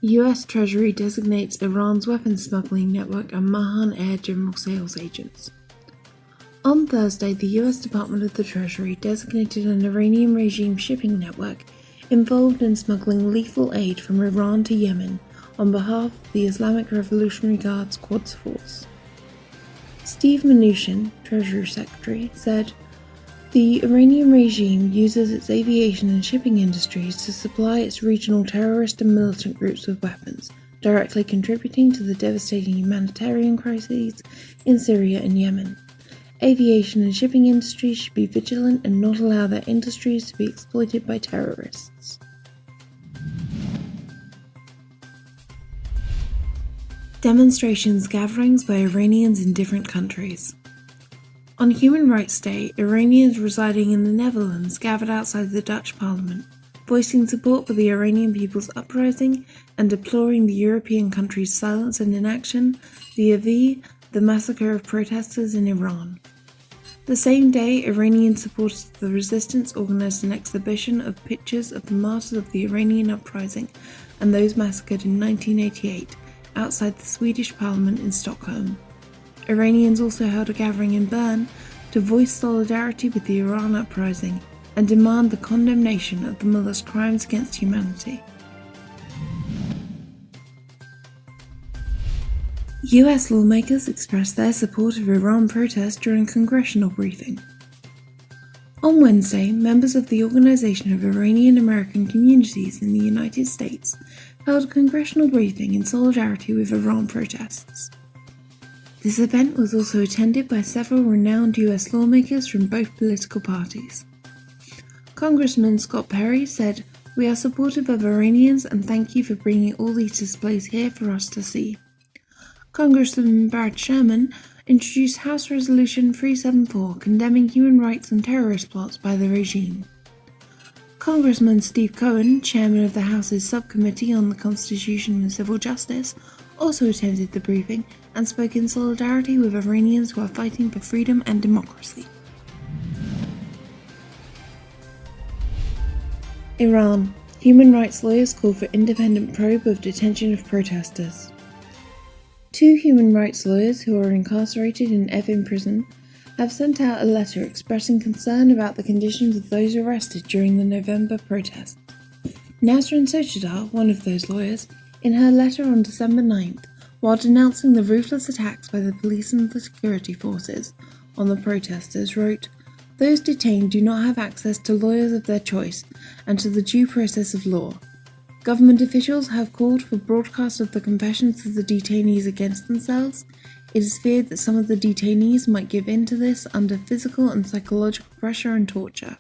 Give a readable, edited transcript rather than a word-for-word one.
US Treasury designates Iran's weapons smuggling network and Mahan Air general sales agents. On Thursday, the US Department of the Treasury designated an Iranian regime shipping network involved in smuggling lethal aid from Iran to Yemen on behalf of the Islamic Revolutionary Guard's Quds force. Steve Mnuchin, Treasury Secretary, said, "The Iranian regime uses its aviation and shipping industries to supply its regional terrorist and militant groups with weapons, directly contributing to the devastating humanitarian crises in Syria and Yemen. Aviation and shipping industries should be vigilant and not allow their industries to be exploited by terrorists." Demonstrations gatherings by Iranians in different countries. On Human Rights Day, Iranians residing in the Netherlands gathered outside the Dutch parliament, voicing support for the Iranian people's uprising and deploring the European country's silence and inaction vis-à-vis the massacre of protesters in Iran. The same day, Iranian supporters of the resistance organized an exhibition of pictures of the martyrs of the Iranian uprising and those massacred in 1988 outside the Swedish parliament in Stockholm. Iranians also held a gathering in Bern to voice solidarity with the Iran uprising and demand the condemnation of the mullah's crimes against humanity. US lawmakers expressed their support of Iran protests during congressional briefing. On Wednesday, members of the Organization of Iranian American Communities in the United States held a congressional briefing in solidarity with Iran protests. This event was also attended by several renowned US lawmakers from both political parties. Congressman Scott Perry said, "We are supportive of Iranians and thank you for bringing all these displays here for us to see." Congressman Brad Sherman introduced House Resolution 374 condemning human rights and terrorist plots by the regime. Congressman Steve Cohen, chairman of the House's Subcommittee on the Constitution and Civil Justice, also attended the briefing and spoke in solidarity with Iranians who are fighting for freedom and democracy. Iran. Human rights lawyers call for independent probe of detention of protesters. Two human rights lawyers who are incarcerated in Evin prison have sent out a letter expressing concern about the conditions of those arrested during the November protests. Nasrin Sotoudeh, one of those lawyers, in her letter on December 9th, while denouncing the ruthless attacks by the police and the security forces on the protesters, wrote, "Those detained do not have access to lawyers of their choice and to the due process of law. Government officials have called for broadcast of the confessions of the detainees against themselves. It is feared that some of the detainees might give in to this under physical and psychological pressure and torture."